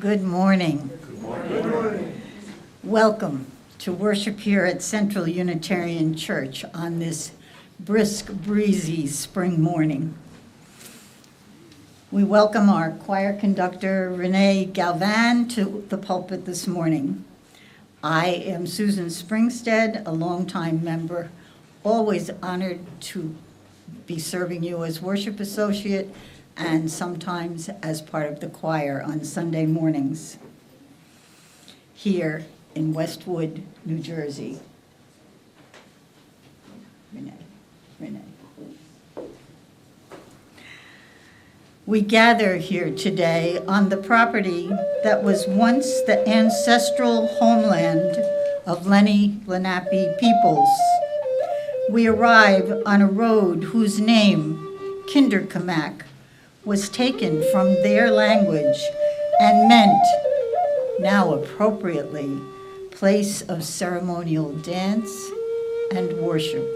Good morning. Good morning. Good morning. Welcome to worship here at Central Unitarian Church on this brisk, breezy spring morning. We welcome our choir conductor, René Galván, to the pulpit this morning. I am Susan Springstead, a longtime member, always honored to be serving you as worship associate and sometimes as part of the choir on Sunday mornings here in Westwood, New Jersey. René. We gather here today on the property that was once the ancestral homeland of Lenni Lenape peoples. We arrive on a road whose name, Kinderkamak, was taken from their language and meant, now appropriately, place of ceremonial dance and worship.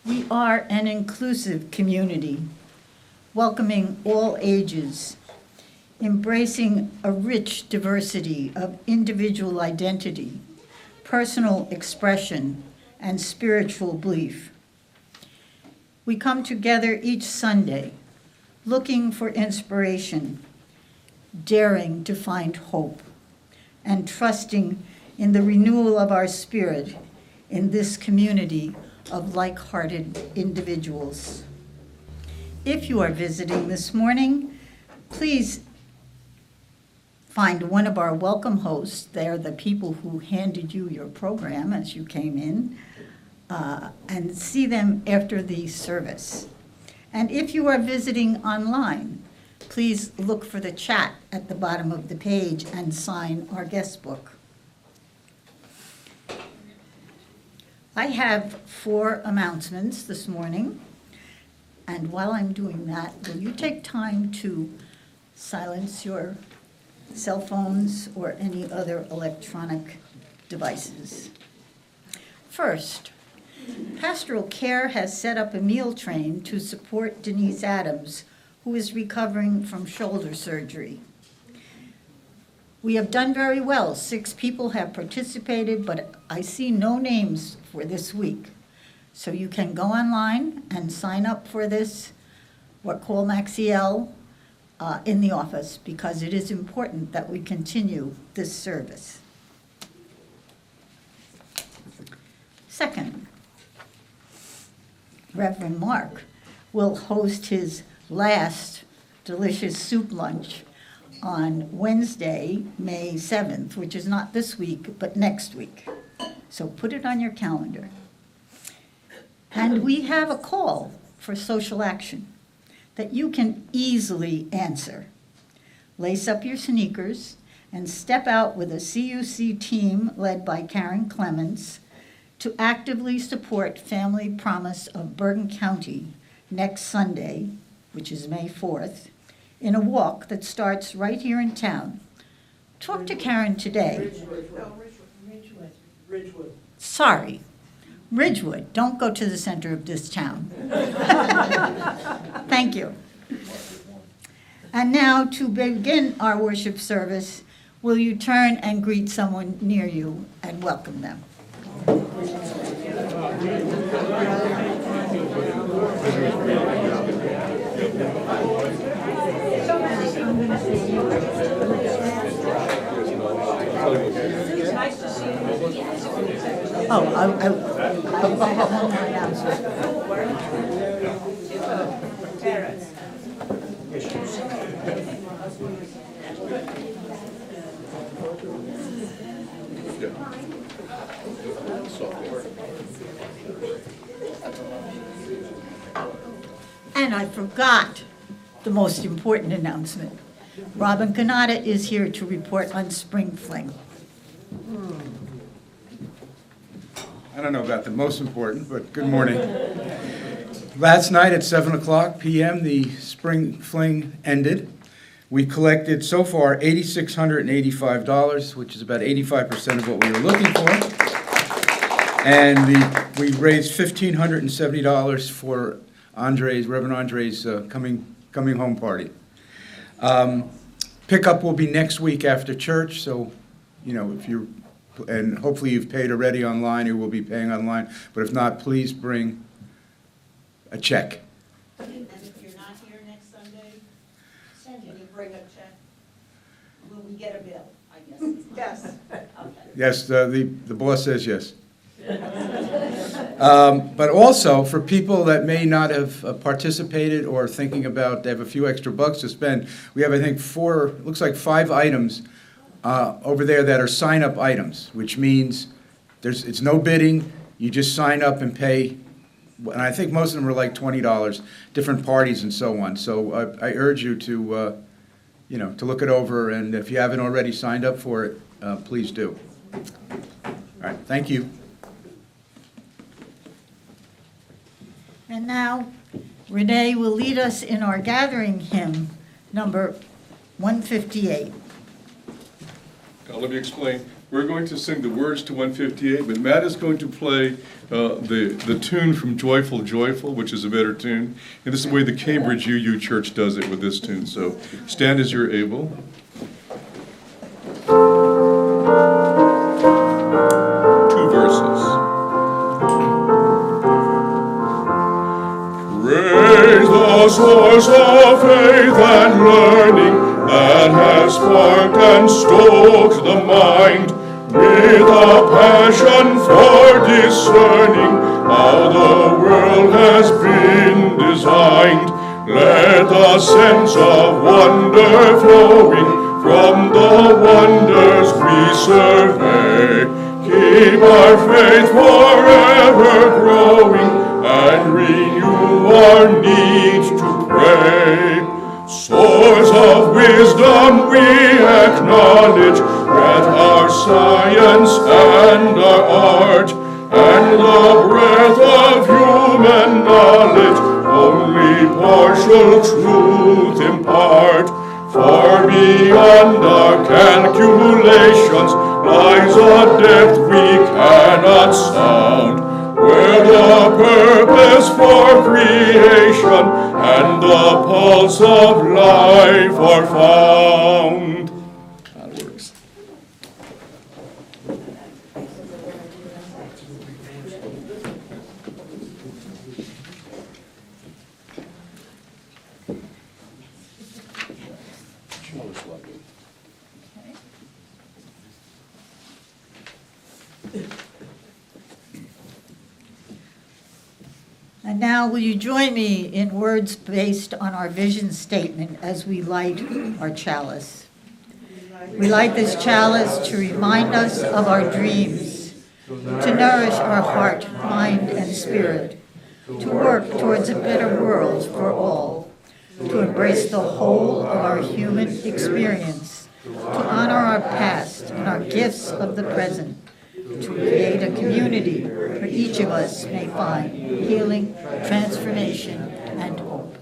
We are an inclusive community, welcoming all ages, embracing a rich diversity of individual identity, personal expression, and spiritual belief. We come together each Sunday, looking for inspiration, daring to find hope, and trusting in the renewal of our spirit in this community of like-hearted individuals. If you are visiting this morning, please find one of our welcome hosts. They're the people who handed you your program as you came in. And see them after the service. And if you are visiting online, please look for the chat at the bottom of the page and sign our guest book. I have 4 announcements this morning, and while I'm doing that, will you take time to silence your cell phones or any other electronic devices? First, Pastoral Care has set up a meal train to support Denise Adams, who is recovering from shoulder surgery. We have done very well. 6 people have participated, but I see no names for this week. So you can go online and sign up for this or call Maxiel in the office, because it is important that we continue this service. Second, Reverend Mark will host his last delicious soup lunch on Wednesday, May 7th, which is not this week, but next week. So put it on your calendar. And we have a call for social action that you can easily answer. Lace up your sneakers and step out with a CUC team led by Karen Clements to actively support Family Promise of Bergen County next Sunday, which is May 4th, in a walk that starts right here in town. Talk to Karen today. Ridgewood. Sorry, Ridgewood. Don't go to the center of this town. Thank you. And now, to begin our worship service, will you turn and greet someone near you and welcome them? Oh, I have one more announcement. And I forgot the most important announcement. Robin Canada is here to report on Spring Fling. I don't know about the most important, but good morning. Last night at 7:00 p.m., the Spring Fling ended. We collected so far $8,685, which is about 85% of what we were looking for. And we raised $1,570 for Reverend Andre's coming home party. Pickup will be next week after church, so, and hopefully you've paid already online or will be paying online, but if not, please bring a check. And if you're not here next Sunday, can you bring a check? Will we get a bill, I guess? Yes. Okay. Yes, the boss says yes. But also, for people that may not have participated or thinking about, they have a few extra bucks to spend, we have, I think, looks like 5 items over there that are sign-up items, which means it's no bidding, you just sign up and pay, and I think most of them are like $20, different parties and so on. So I urge you to look it over, and if you haven't already signed up for it, please do. All right, thank you. And now, René will lead us in our gathering hymn, number 158. Now, let me explain. We're going to sing the words to 158, but Matt is going to play the tune from Joyful, Joyful, which is a better tune. And this is the way the Cambridge UU Church does it with this tune. So stand as you're able. Two verses. Praise the source of faith and learning that has sparked and stoked the mind with a passion for discerning how the world has been designed. Let the sense of wonder flowing from the wonders we survey keep our faith forever growing and renew our need to pray. Source of wisdom we acknowledge that our science and our art and the breadth of human knowledge only partial truth impart. Far beyond our calculations lies a depth we cannot sound, where the purpose for creation and the pulse of life are found. That works. And now, will you join me in words based on our vision statement as we light our chalice? We light this chalice to remind us of our dreams, to nourish our heart, mind, and spirit, to work towards a better world for all, to embrace the whole of our human experience, to honor our past and our gifts of the present, to create a community where each of us may find healing, transformation, and hope.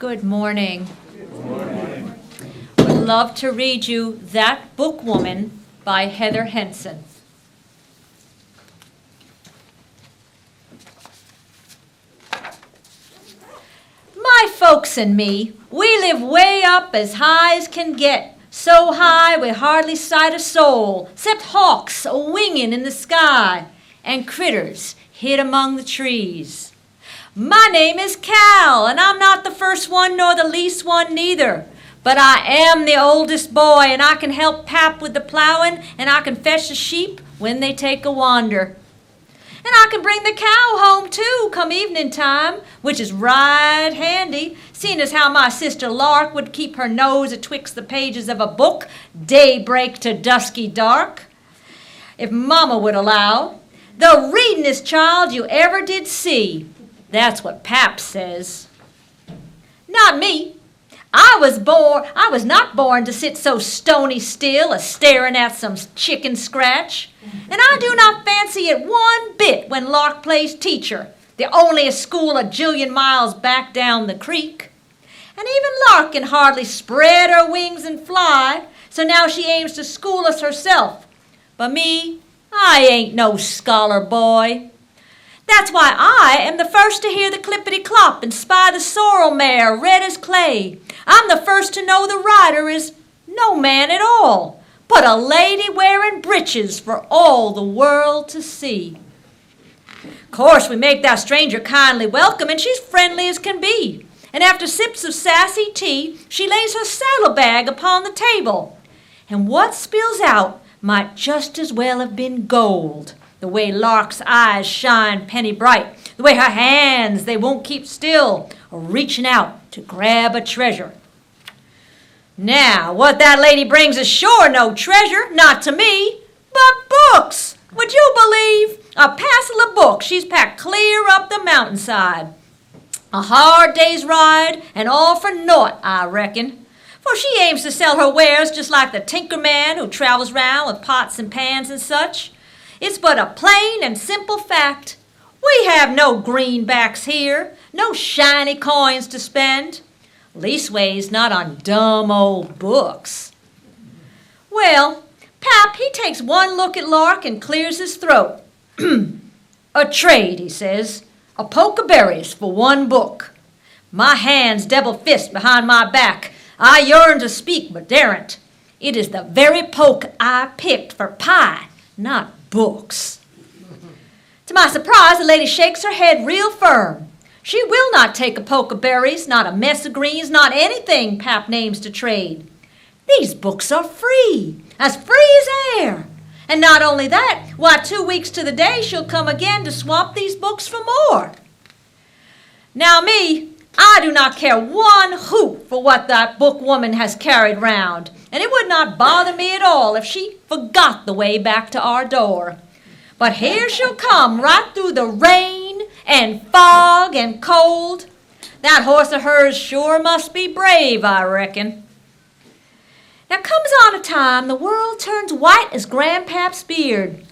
Good morning. Good morning. Would love to read you That Book Woman by Heather Henson. My folks and me, we live way up as high as can get. So high we hardly sight a soul, 'cept hawks a-wingin' in the sky, and critters hid among the trees. My name is Cal, and I'm not the first one nor the least one neither. But I am the oldest boy, and I can help Pap with the plowing, and I can fetch the sheep when they take a wander. And I can bring the cow home, too, come evening time, which is right handy, seeing as how my sister Lark would keep her nose atwixt the pages of a book, daybreak to dusky dark. If Mama would allow, the readin'est child you ever did see. That's what Pap says. Not me. I was not born to sit so stony still, a-staring at some chicken scratch. And I do not fancy it one bit when Lark plays teacher, the only school a jillion miles back down the creek. And even Lark can hardly spread her wings and fly, so now she aims to school us herself. But me, I ain't no scholar boy. That's why I am the first to hear the clippity-clop and spy the sorrel mare red as clay. I'm the first to know the rider is no man at all, but a lady wearing breeches for all the world to see. Course we make that stranger kindly welcome, and she's friendly as can be. And after sips of sassy tea, she lays her saddlebag upon the table. And what spills out might just as well have been gold. The way Lark's eyes shine penny bright, the way her hands, they won't keep still, or reaching out to grab a treasure. Now, what that lady brings is sure no treasure, not to me, but books. Would you believe? A parcel of books she's packed clear up the mountainside. A hard day's ride, and all for naught, I reckon. For she aims to sell her wares just like the tinker man who travels round with pots and pans and such. It's but a plain and simple fact. We have no greenbacks here, no shiny coins to spend. Leastways, not on dumb old books. Well, Pap, he takes one look at Lark and clears his throat. A trade, he says. A poke of berries for one book. My hands double fist behind my back. I yearn to speak, but daren't. It is the very poke I picked for pie, not books. To my surprise, the lady shakes her head real firm. She will not take a poke of berries, not a mess of greens, not anything Pap names to trade. These books are free as air. And not only that, why, 2 weeks to the day she'll come again to swap these books for more. Now me, I do not care one hoot for what that book woman has carried round, and it would not bother me at all if she forgot the way back to our door. But here she'll come right through the rain and fog and cold. That horse of hers sure must be brave, I reckon. Now comes on a time the world turns white as Grandpap's beard.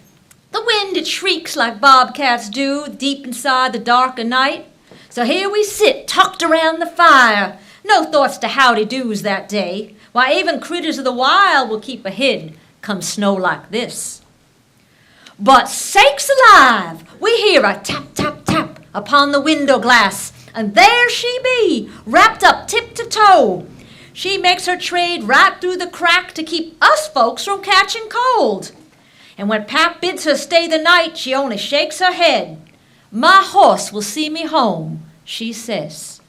The wind it shrieks like bobcats do deep inside the dark of night. So here we sit tucked around the fire, no thoughts to howdy-doos that day. Why, even critters of the wild will keep a hid come snow like this. But sakes alive, we hear a tap, tap, tap upon the window glass, and there she be, wrapped up tip to toe. She makes her trade right through the crack to keep us folks from catching cold. And when Pap bids her stay the night, she only shakes her head. My horse will see me home, she says.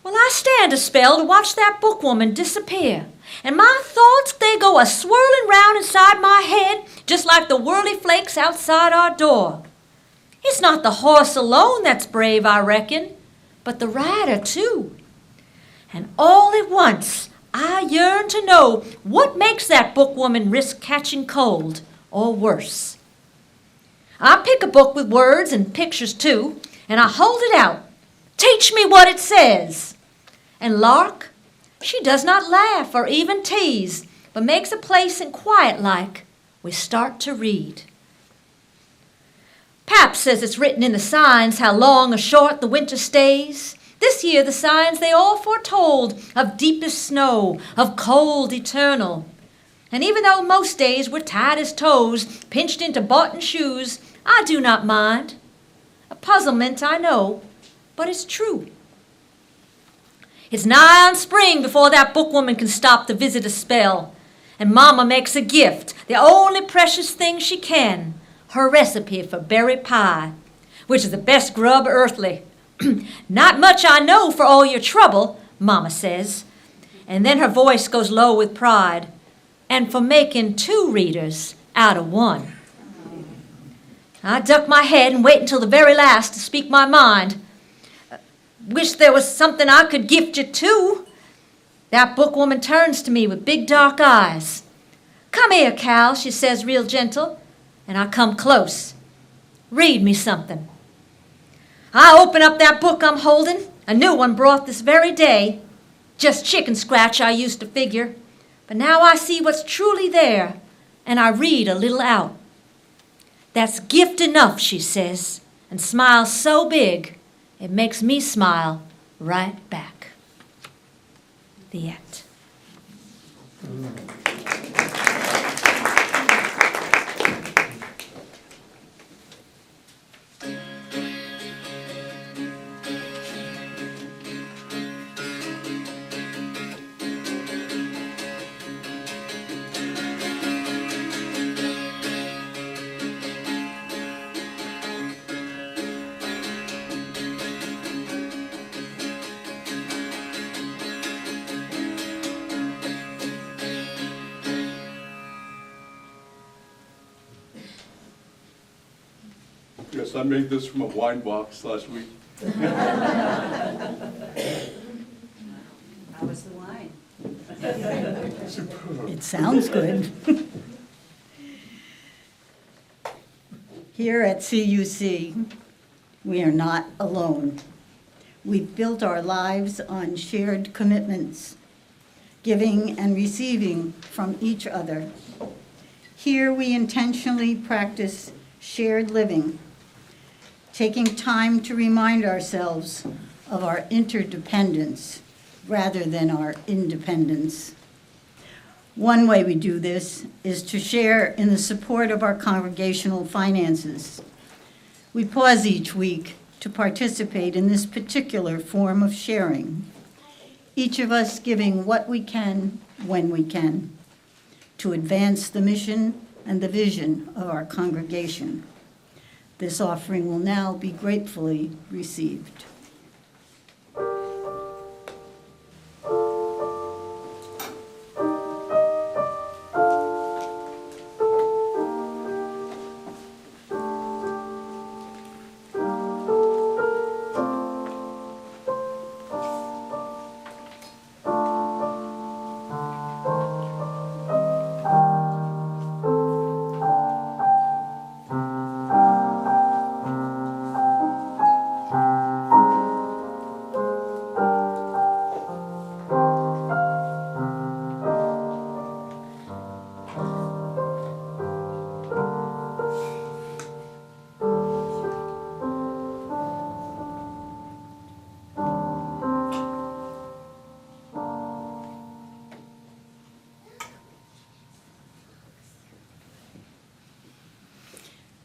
Well, I stand a spell to watch that bookwoman disappear, and my thoughts, they go a-swirling round inside my head, just like the whirly flakes outside our door. It's not the horse alone that's brave, I reckon, but the rider, too. And all at once, I yearn to know what makes that bookwoman risk catching cold, or worse. I pick a book with words and pictures, too, and I hold it out. Teach me what it says. And Lark, she does not laugh or even tease, but makes a place and quiet like we start to read. Pap says it's written in the signs how long or short the winter stays. This year the signs they all foretold of deepest snow, of cold eternal. And even though most days were tight as toes, pinched into boughten shoes, I do not mind. A puzzlement, I know, but it's true. It's nigh on spring before that bookwoman can stop the visitor spell. And Mama makes a gift, the only precious thing she can, her recipe for berry pie, which is the best grub earthly. Not much I know for all your trouble, Mama says. And then her voice goes low with pride. And for making 2 readers out of 1. I duck my head and wait until the very last to speak my mind. Wish there was something I could gift you too. That bookwoman turns to me with big dark eyes. Come here, Cal, she says real gentle, and I come close. Read me something. I open up that book I'm holding, a new one brought this very day. Just chicken scratch I used to figure, but now I see what's truly there, and I read a little out. That's gift enough, she says, and smiles so big, it makes me smile right back. The end. Yes, I made this from a wine box last week. How was the wine? It sounds good. Here at CUC, we are not alone. We've built our lives on shared commitments, giving and receiving from each other. Here we intentionally practice shared living, taking time to remind ourselves of our interdependence rather than our independence. One way we do this is to share in the support of our congregational finances. We pause each week to participate in this particular form of sharing, each of us giving what we can when we can to advance the mission and the vision of our congregation. This offering will now be gratefully received.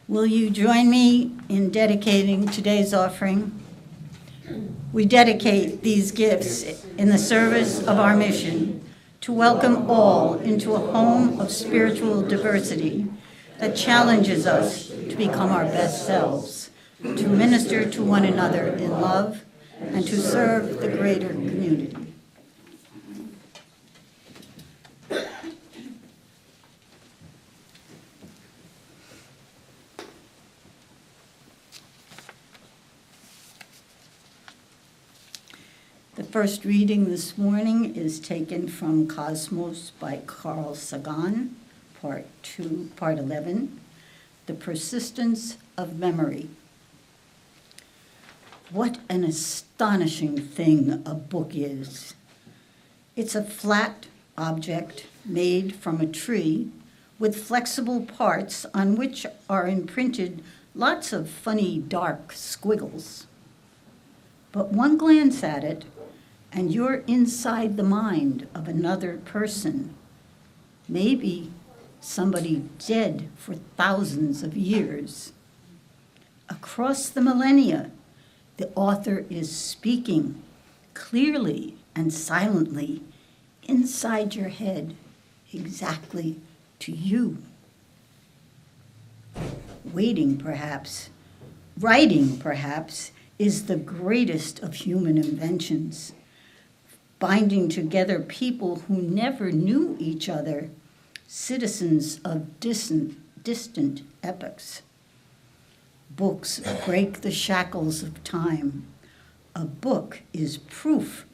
Will you join me in dedicating today's offering? We dedicate these gifts in the service of our mission to welcome all into a home of spiritual diversity that challenges us to become our best selves, to minister to one another in love, and to serve the greater community. The first reading this morning is taken from Cosmos by Carl Sagan, Part 11, The Persistence of Memory. What an astonishing thing a book is. It's a flat object made from a tree with flexible parts on which are imprinted lots of funny dark squiggles. But one glance at it, and you're inside the mind of another person, maybe somebody dead for thousands of years. Across the millennia, the author is speaking clearly and silently inside your head, exactly to you. Waiting, perhaps, writing, perhaps, is the greatest of human inventions, binding together people who never knew each other, citizens of distant epochs. Books break the shackles of time. A book is proof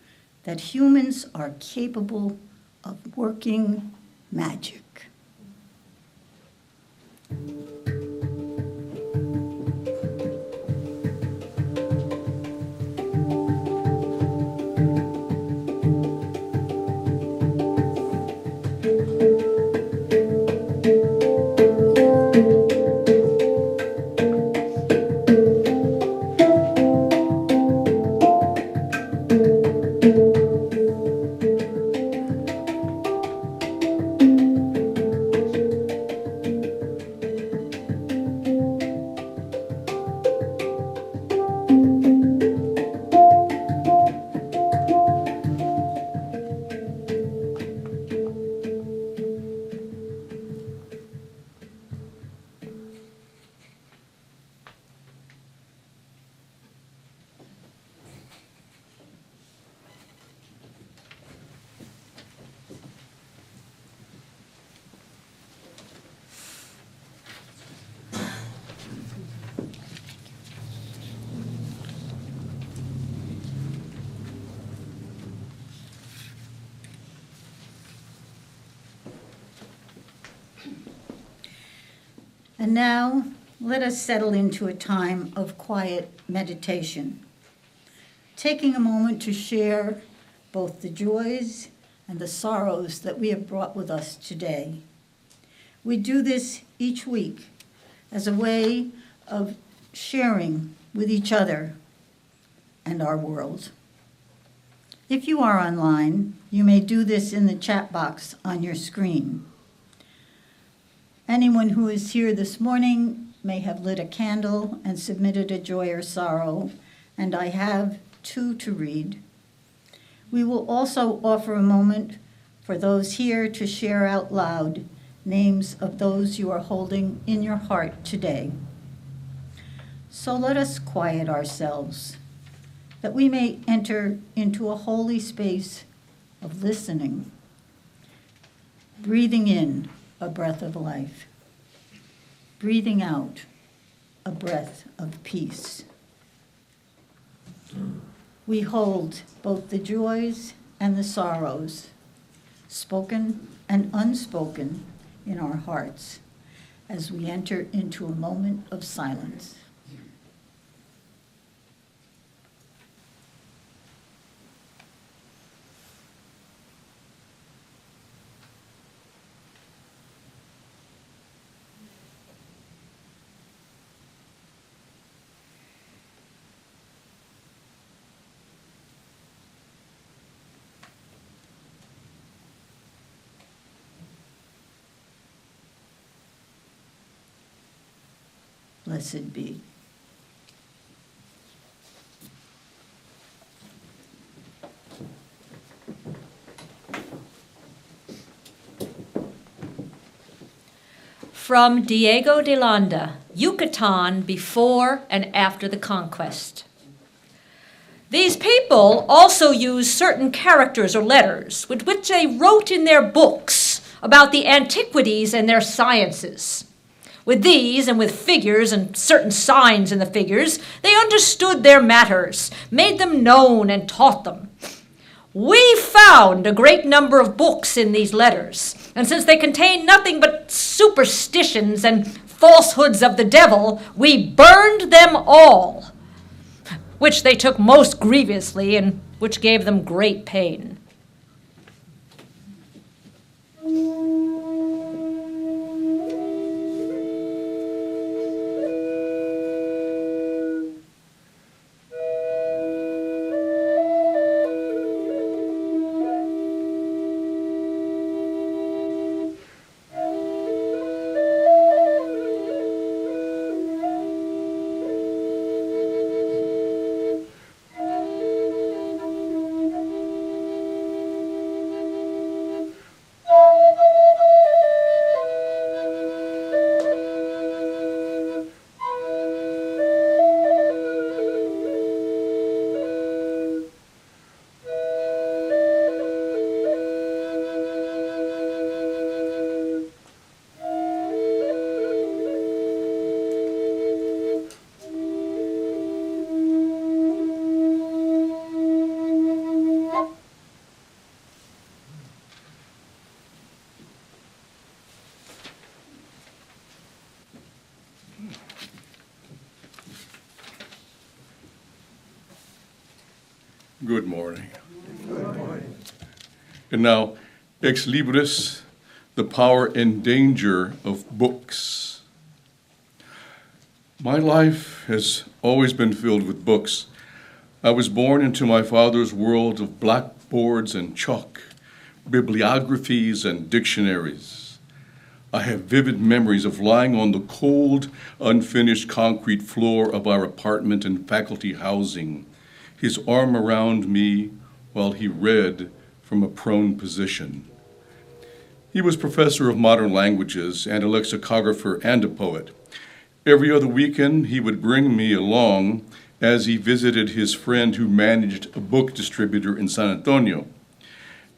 that humans are capable of working magic. And now, let us settle into a time of quiet meditation, taking a moment to share both the joys and the sorrows that we have brought with us today. We do this each week as a way of sharing with each other and our world. If you are online, you may do this in the chat box on your screen. Anyone who is here this morning may have lit a candle and submitted a joy or sorrow, and I have 2 to read. We will also offer a moment for those here to share out loud names of those you are holding in your heart today. So let us quiet ourselves, that we may enter into a holy space of listening, breathing in a breath of life, breathing out a breath of peace. We hold both the joys and the sorrows, spoken and unspoken, in our hearts as we enter into a moment of silence. Blessed be. From Diego de Landa, Yucatan before and after the conquest. These people also used certain characters or letters with which they wrote in their books about the antiquities and their sciences. With these and with figures and certain signs in the figures, they understood their matters, made them known, and taught them. We found a great number of books in these letters, and since they contain nothing but superstitions and falsehoods of the devil, we burned them all, which they took most grievously and which gave them great pain. Good morning. And now, ex libris, the power and danger of books. My life has always been filled with books. I was born into my father's world of blackboards and chalk, bibliographies and dictionaries. I have vivid memories of lying on the cold, unfinished concrete floor of our apartment in faculty housing, his arm around me while he read from a prone position. He was professor of modern languages and a lexicographer and a poet. Every other weekend, he would bring me along as he visited his friend who managed a book distributor in San Antonio.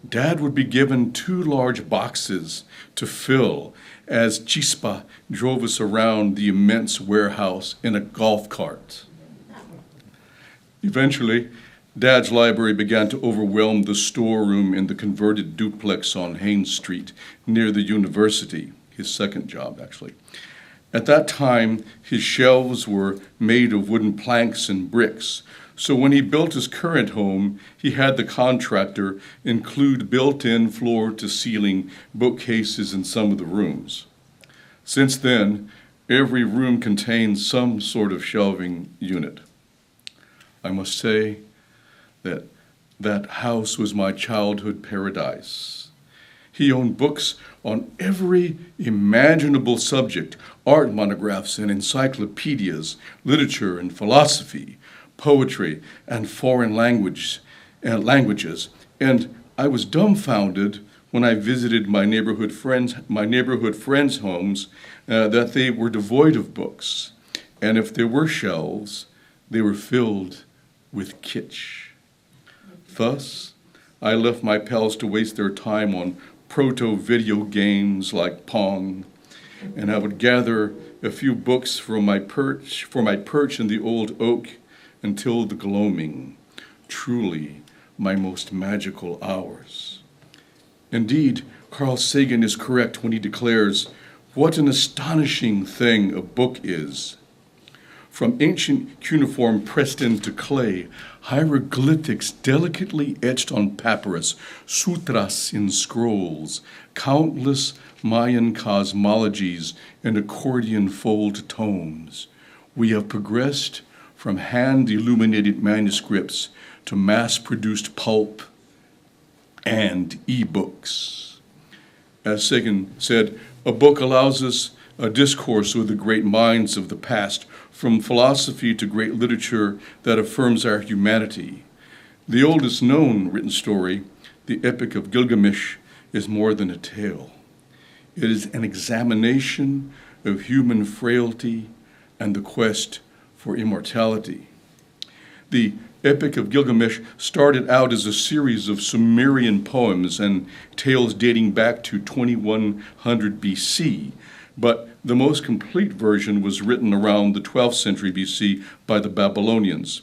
Dad would be given 2 large boxes to fill as Chispa drove us around the immense warehouse in a golf cart. Eventually, Dad's library began to overwhelm the storeroom in the converted duplex on Haynes Street near the university, his second job, actually. At that time, his shelves were made of wooden planks and bricks, so when he built his current home, he had the contractor include built-in floor-to-ceiling bookcases in some of the rooms. Since then, every room contains some sort of shelving unit. I must say that house was my childhood paradise. He owned books on every imaginable subject, art monographs and encyclopedias, literature and philosophy, poetry and foreign languages. And I was dumbfounded when I visited my neighborhood friends' homes that they were devoid of books. And if there were shelves, they were filled with kitsch. Thus, I left my pals to waste their time on proto-video games like Pong, and I would gather a few books for my perch in the old oak until the gloaming, truly my most magical hours. Indeed, Carl Sagan is correct when he declares, "What an astonishing thing a book is." From ancient cuneiform pressed into clay, hieroglyphics delicately etched on papyrus, sutras in scrolls, countless Mayan cosmologies and accordion fold tomes, we have progressed from hand-illuminated manuscripts to mass-produced pulp and e-books. As Sagen said, a book allows us a discourse with the great minds of the past, from philosophy to great literature that affirms our humanity. The oldest known written story, the Epic of Gilgamesh, is more than a tale. It is an examination of human frailty and the quest for immortality. The Epic of Gilgamesh started out as a series of Sumerian poems and tales dating back to 2100 BC, but the most complete version was written around the 12th century BC by the Babylonians.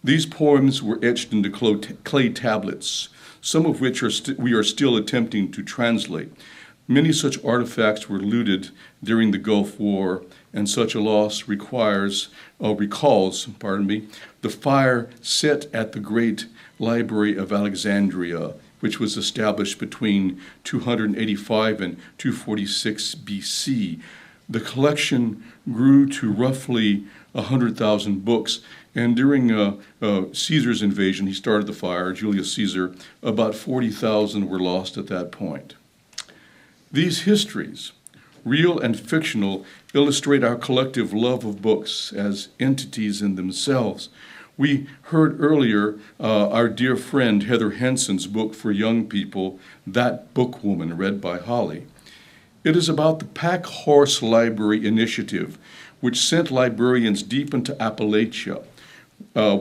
These poems were etched into clay tablets, some of which we are still attempting to translate. Many such artifacts were looted during the Gulf War, and such a loss recalls the fire set at the Great Library of Alexandria, which was established between 285 and 246 BC. The collection grew to roughly 100,000 books, and during Caesar's invasion, he started the fire, Julius Caesar, about 40,000 were lost at that point. These histories, real and fictional, illustrate our collective love of books as entities in themselves. We heard earlier our dear friend Heather Henson's book for young people, That Bookwoman, read by Holly. It is about the Pack Horse Library Initiative, which sent librarians deep into Appalachia,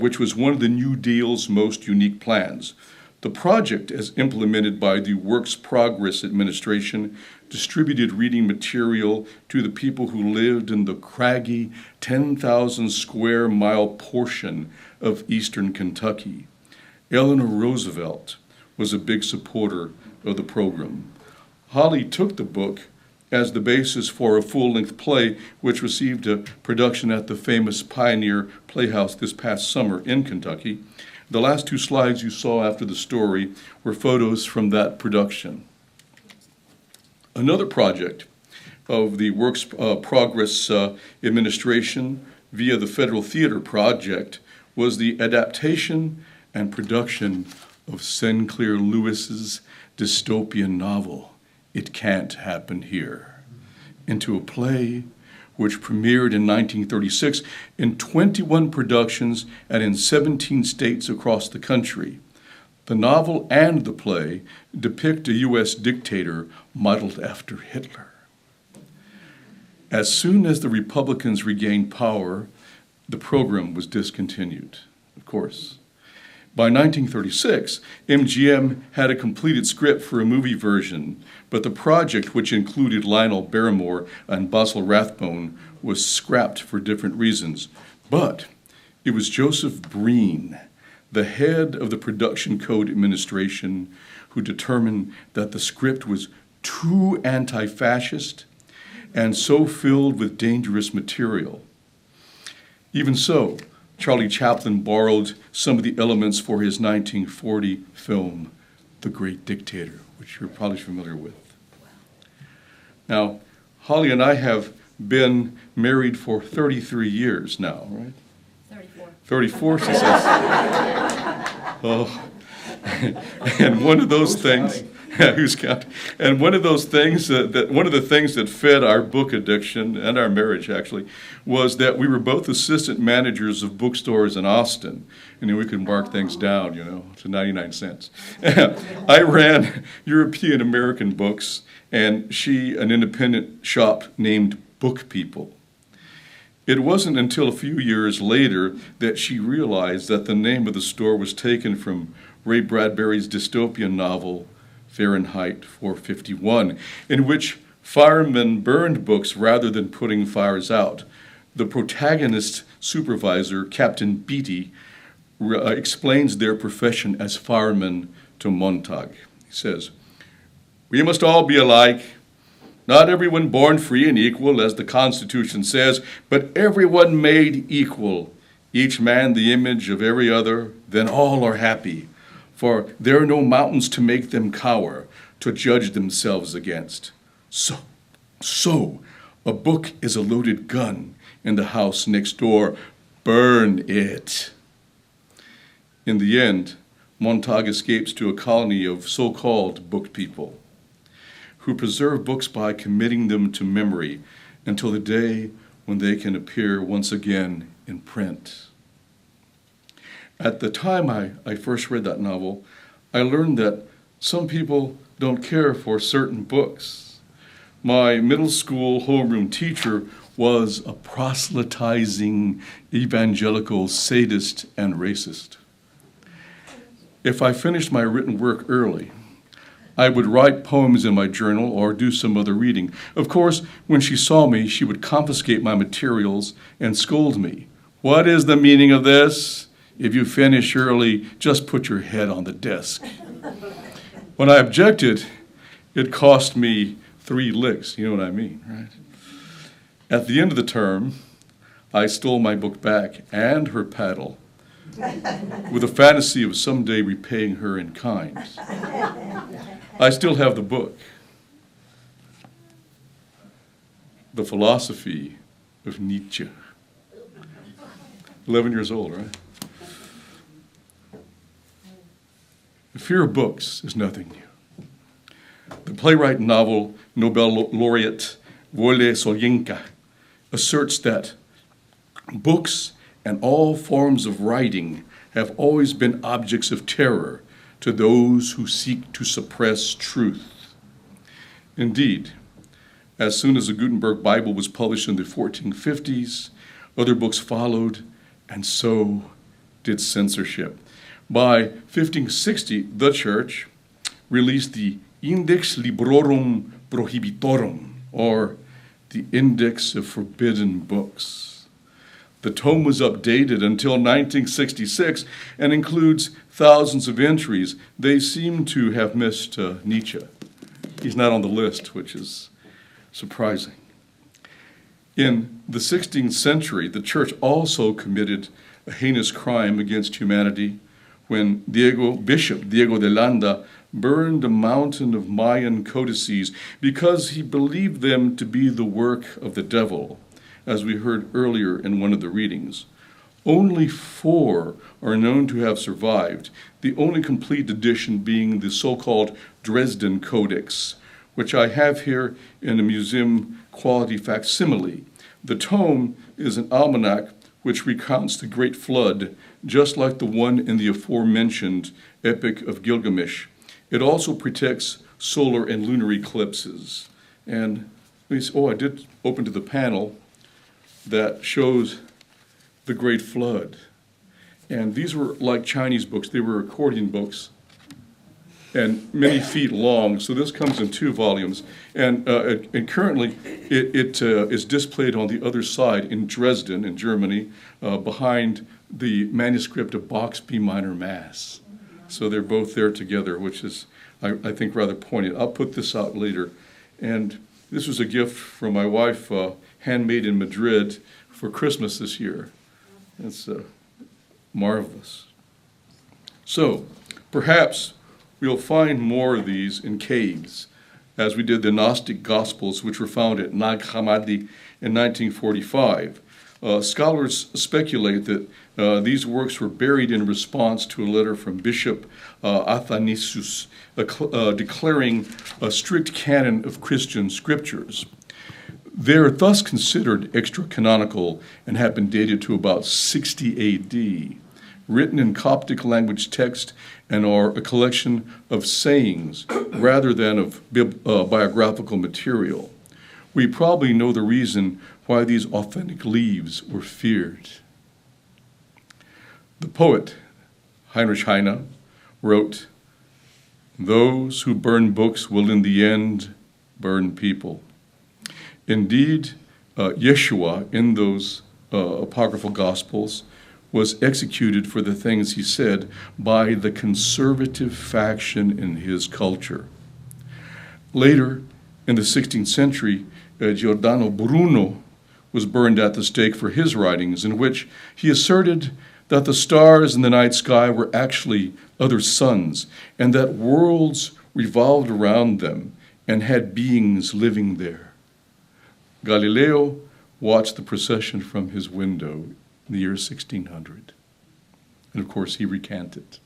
which was one of the New Deal's most unique plans. The project, as implemented by the Works Progress Administration, distributed reading material to the people who lived in the craggy 10,000 square mile portion of eastern Kentucky. Eleanor Roosevelt was a big supporter of the program. Holly took the book as the basis for a full-length play, which received a production at the famous Pioneer Playhouse this past summer in Kentucky. The last two slides you saw after the story were photos from that production. Another project of the Works Progress Administration via the Federal Theater Project was the adaptation and production of Sinclair Lewis's dystopian novel, It Can't Happen Here, into a play which premiered in 1936 in 21 productions and in 17 states across the country. The novel and the play depict a U.S. dictator modeled after Hitler. As soon as the Republicans regained power, the program was discontinued, of course. By 1936, MGM had a completed script for a movie version, but the project, which included Lionel Barrymore and Basil Rathbone, was scrapped for different reasons. But it was Joseph Breen, the head of the Production Code Administration, who determined that the script was too anti-fascist and so filled with dangerous material. Even so, Charlie Chaplin borrowed some of the elements for his 1940 film, The Great Dictator, which you're probably familiar with. Now, Holly and I have been married for 33 years now, right? 34, she says. Oh, and one of those things, who's counting? And one of those things one of the things that fed our book addiction and our marriage actually was that we were both assistant managers of bookstores in Austin, and then we could mark things down, to 99 cents. I ran European American books, and she an independent shop named Book People. It wasn't until a few years later that she realized that the name of the store was taken from Ray Bradbury's dystopian novel, Fahrenheit 451, in which firemen burned books rather than putting fires out. The protagonist's supervisor, Captain Beatty, explains their profession as firemen to Montag. He says, "We must all be alike. Not everyone born free and equal, as the Constitution says, but everyone made equal, each man the image of every other, then all are happy. For there are no mountains to make them cower, to judge themselves against. So, a book is a loaded gun in the house next door. Burn it." In the end, Montag escapes to a colony of so-called book people, who preserve books by committing them to memory until the day when they can appear once again in print. At the time I first read that novel, I learned that some people don't care for certain books. My middle school homeroom teacher was a proselytizing evangelical sadist and racist. If I finished my written work early, I would write poems in my journal or do some other reading. Of course, when she saw me, she would confiscate my materials and scold me. "What is the meaning of this? If you finish early, just put your head on the desk." When I objected, it cost me 3 licks. You know what I mean, right? At the end of the term, I stole my book back and her paddle, with a fantasy of someday repaying her in kind. I still have the book, The Philosophy of Nietzsche. 11 years old, right? The fear of books is nothing new. The playwright and novel Nobel laureate Wole Soyinka asserts that books and all forms of writing have always been objects of terror to those who seek to suppress truth. Indeed, as soon as the Gutenberg Bible was published in the 1450s, other books followed, and so did censorship. By 1560, the Church released the Index Librorum Prohibitorum, or the Index of Forbidden Books. The tome was updated until 1966 and includes thousands of entries. They seem to have missed Nietzsche. He's not on the list, which is surprising. In the 16th century, the Church also committed a heinous crime against humanity when Bishop Diego de Landa burned a mountain of Mayan codices because he believed them to be the work of the devil, as we heard earlier in one of the readings. Only 4 are known to have survived, the only complete edition being the so-called Dresden Codex, which I have here in a museum quality facsimile. The tome is an almanac which recounts the Great Flood, just like the one in the aforementioned Epic of Gilgamesh. It also protects solar and lunar eclipses. And I did open to the panel that shows the Great Flood. And these were like Chinese books. They were accordion books and many feet long. So this comes in 2 volumes. And currently it is displayed on the other side in Dresden, in Germany, behind the manuscript of Bach's B minor Mass. So they're both there together, which is, I think, rather poignant. I'll put this out later. And this was a gift from my wife, handmade in Madrid, for Christmas this year. It's marvelous. So, perhaps we'll find more of these in caves, as we did the Gnostic Gospels, which were found at Nag Hammadi in 1945. Scholars speculate that these works were buried in response to a letter from Bishop Athanasius declaring a strict canon of Christian scriptures. They're thus considered extra-canonical and have been dated to about 60 A.D., written in Coptic language text, and are a collection of sayings rather than of biographical material. We probably know the reason why these authentic leaves were feared. The poet Heinrich Heine wrote, "Those who burn books will in the end burn people." Indeed, Yeshua, in those apocryphal Gospels, was executed for the things he said by the conservative faction in his culture. Later, in the 16th century, Giordano Bruno was burned at the stake for his writings, in which he asserted that the stars in the night sky were actually other suns, and that worlds revolved around them and had beings living there. Galileo watched the procession from his window in the year 1600. And of course, he recanted.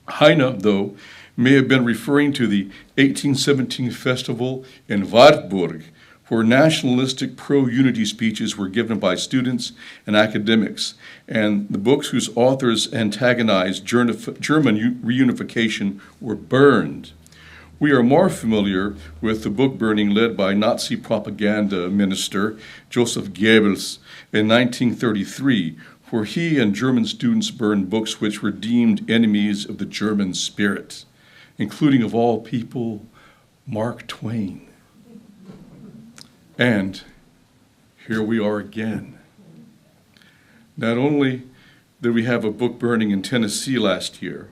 Heine, though, may have been referring to the 1817 festival in Wartburg, where nationalistic pro-unity speeches were given by students and academics, and the books whose authors antagonized German reunification were burned. We are more familiar with the book burning led by Nazi propaganda minister Joseph Goebbels in 1933, where he and German students burned books which were deemed enemies of the German spirit, including, of all people, Mark Twain. And here we are again. Not only did we have a book burning in Tennessee last year,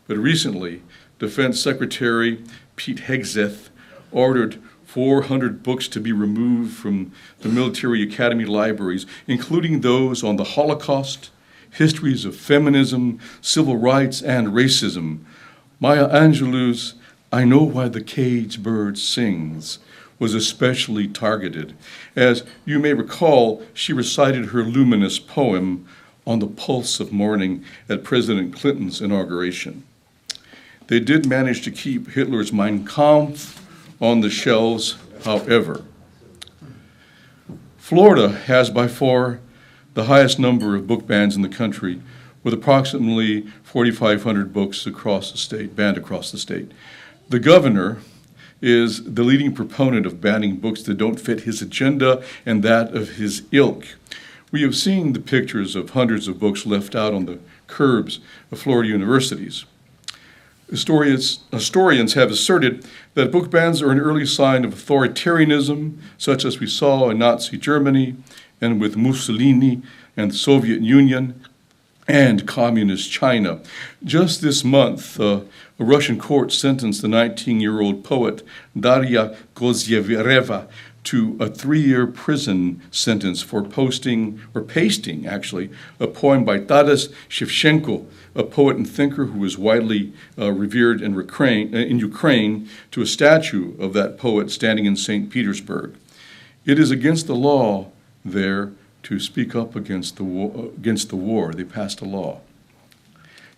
but recently, Defense Secretary Pete Hegseth ordered 400 books to be removed from the military academy libraries, including those on the Holocaust, histories of feminism, civil rights, and racism. Maya Angelou's "I Know Why the Caged Bird Sings" was especially targeted. As you may recall, she recited her luminous poem on the pulse of morning at President Clinton's inauguration. They did manage to keep Hitler's Mein Kampf on the shelves, however. Florida has by far the highest number of book bans in the country, with approximately 4,500 books across the state, banned across the state. The governor is the leading proponent of banning books that don't fit his agenda and that of his ilk. We have seen the pictures of hundreds of books left out on the curbs of Florida universities. Historians have asserted that book bans are an early sign of authoritarianism, such as we saw in Nazi Germany and with Mussolini and the Soviet Union and communist China. Just this month, a Russian court sentenced the 19-year-old poet Daria Kozyeveva to a 3-year prison sentence for pasting, a poem by Taras Shevchenko, a poet and thinker who was widely revered in Ukraine, to a statue of that poet standing in St. Petersburg. It is against the law there to speak up against the war. They passed a law.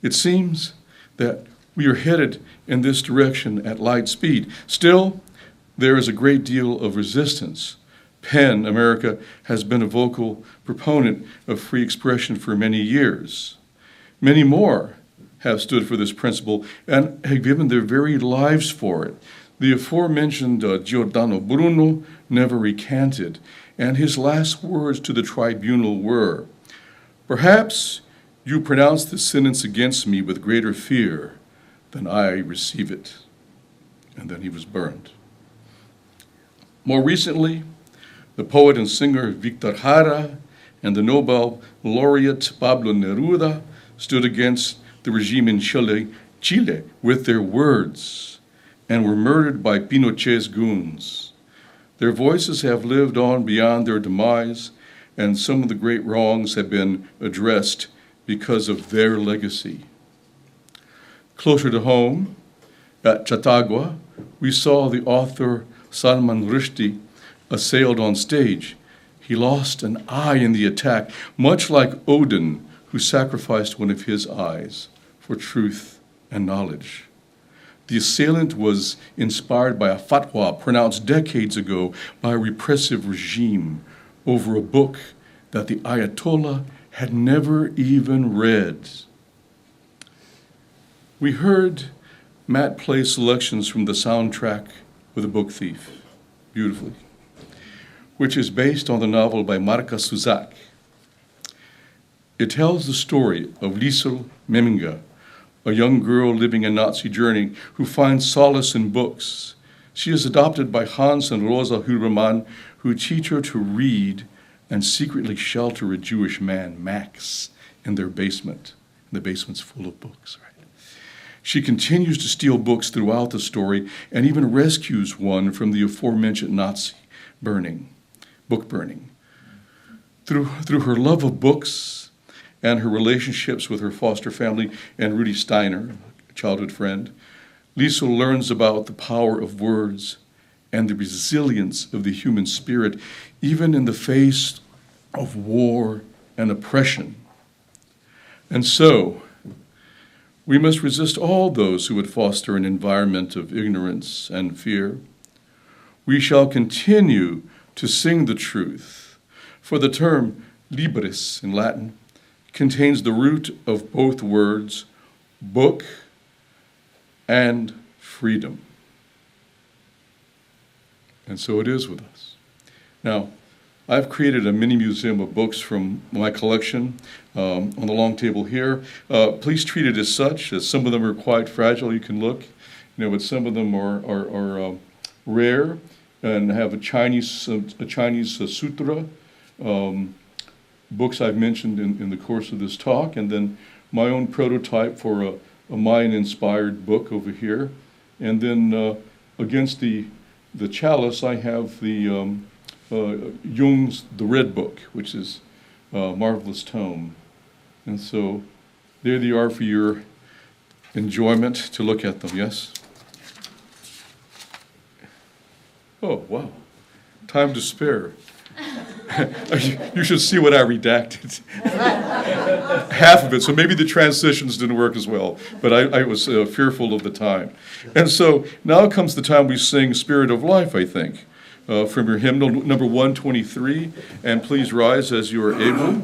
It seems that we are headed in this direction at light speed. Still, there is a great deal of resistance. PEN America has been a vocal proponent of free expression for many years. Many more have stood for this principle and have given their very lives for it. The aforementioned Giordano Bruno never recanted, and his last words to the tribunal were, "Perhaps you pronounce the sentence against me with greater fear than I receive it." And then he was burned. More recently, the poet and singer Victor Jara and the Nobel laureate Pablo Neruda stood against the regime in Chile with their words and were murdered by Pinochet's goons. Their voices have lived on beyond their demise, and some of the great wrongs have been addressed because of their legacy. Closer to home, at Chautauqua, we saw the author Salman Rushdie assailed on stage. He lost an eye in the attack, much like Odin, who sacrificed one of his eyes for truth and knowledge. The assailant was inspired by a fatwa pronounced decades ago by a repressive regime over a book that the Ayatollah had never even read. We heard Matt play selections from the soundtrack of The Book Thief, beautifully, which is based on the novel by Marka Suzak. It tells the story of Liesl Memminga, a young girl living a Nazi journey who finds solace in books. She is adopted by Hans and Rosa Huberman, who teach her to read and secretly shelter a Jewish man, Max, in their basement. The basement's full of books, right? She continues to steal books throughout the story and even rescues one from the aforementioned Nazi book burning. Through her love of books and her relationships with her foster family and Rudy Steiner, a childhood friend, Liesl learns about the power of words and the resilience of the human spirit, even in the face of war and oppression. And so, we must resist all those who would foster an environment of ignorance and fear. We shall continue to sing the truth, for the term libris in Latin contains the root of both words, book and freedom. And so it is with us. Now, I've created a mini museum of books from my collection on the long table here. Please treat it as such, as some of them are quite fragile. You can look, but some of them are rare and have a Chinese sutra. Books I've mentioned in the course of this talk, and then my own prototype for a Mayan-inspired book over here. And then against the chalice, I have the Jung's The Red Book, which is a marvelous tome. And so there they are for your enjoyment to look at them, yes? Oh, wow. Time to spare. You should see what I redacted. Half of it, so maybe the transitions didn't work as well, but I was fearful of the time. And so now comes the time we sing Spirit of Life, I think. From your hymnal, number 123, and please rise as you are able.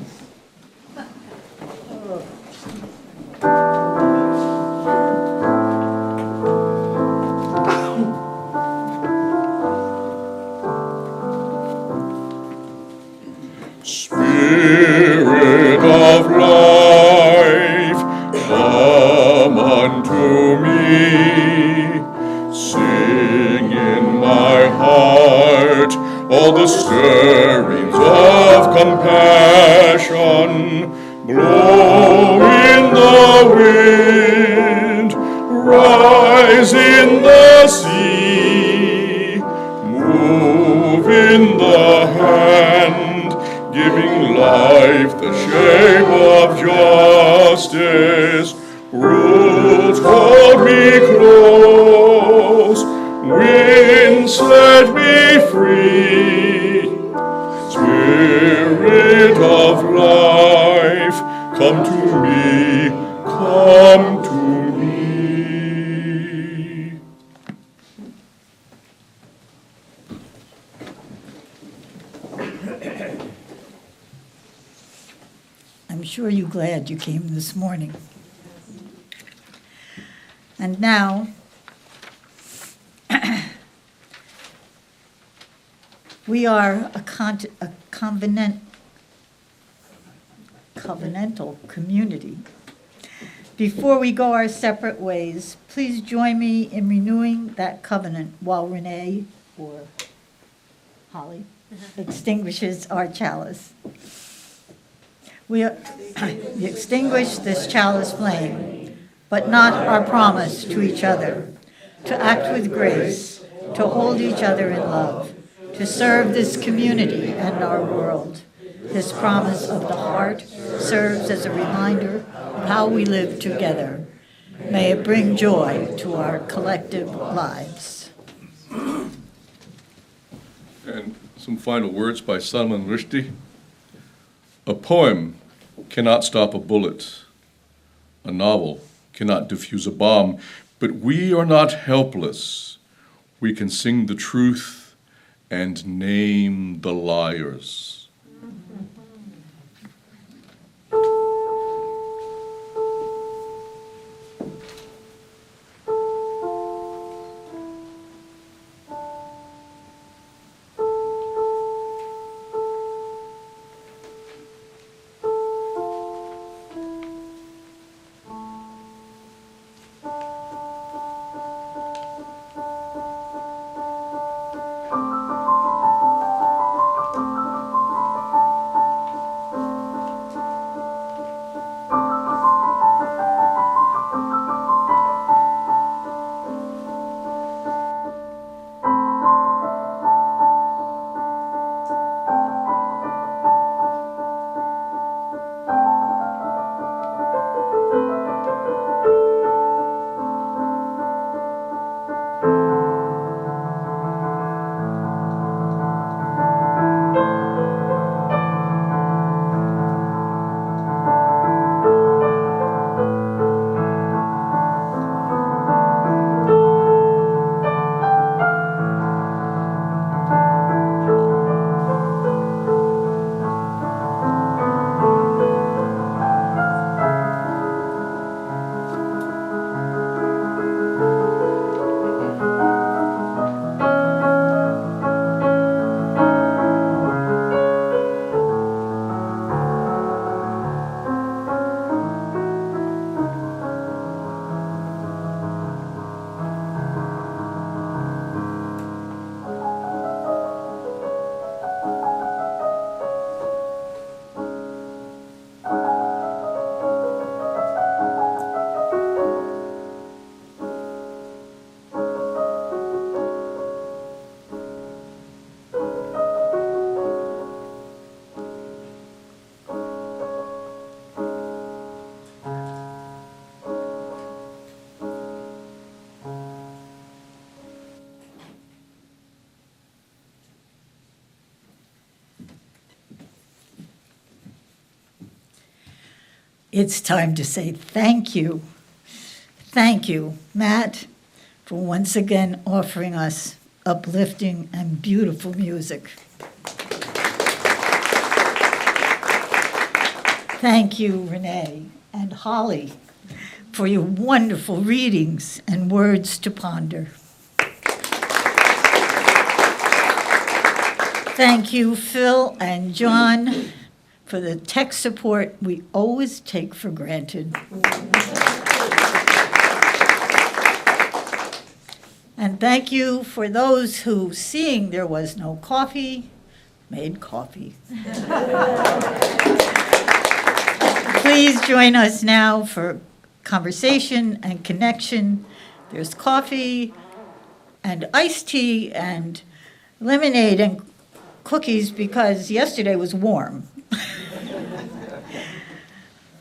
Spirit of life, come unto me, sing in my heart all the stirrings of compassion, blow in the wind, rise in the sea, move in in the hand, giving life the shape of justice. Rules hold me close, winds set me free. Spirit of life, come to me, come to me. I'm sure you're glad you came this morning. And now, we are a covenantal community. Before we go our separate ways, please join me in renewing that covenant while René or Holly extinguishes our chalice. We extinguish this chalice flame, but not our promise to each other, to act with grace, to hold each other in love, to serve this community and our world. This promise of the heart serves as a reminder of how we live together. May it bring joy to our collective lives. And some final words by Salman Rushdie. A poem cannot stop a bullet. A novel cannot defuse a bomb. But we are not helpless. We can sing the truth and name the liars. It's time to say thank you. Thank you, Matt, for once again offering us uplifting and beautiful music. Thank you, René and Holly, for your wonderful readings and words to ponder. Thank you, Phil and John, for the tech support we always take for granted. And thank you for those who, seeing there was no coffee, made coffee. Please join us now for conversation and connection. There's coffee and iced tea and lemonade and cookies because yesterday was warm.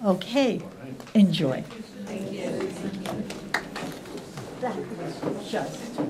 Okay, enjoy. That was just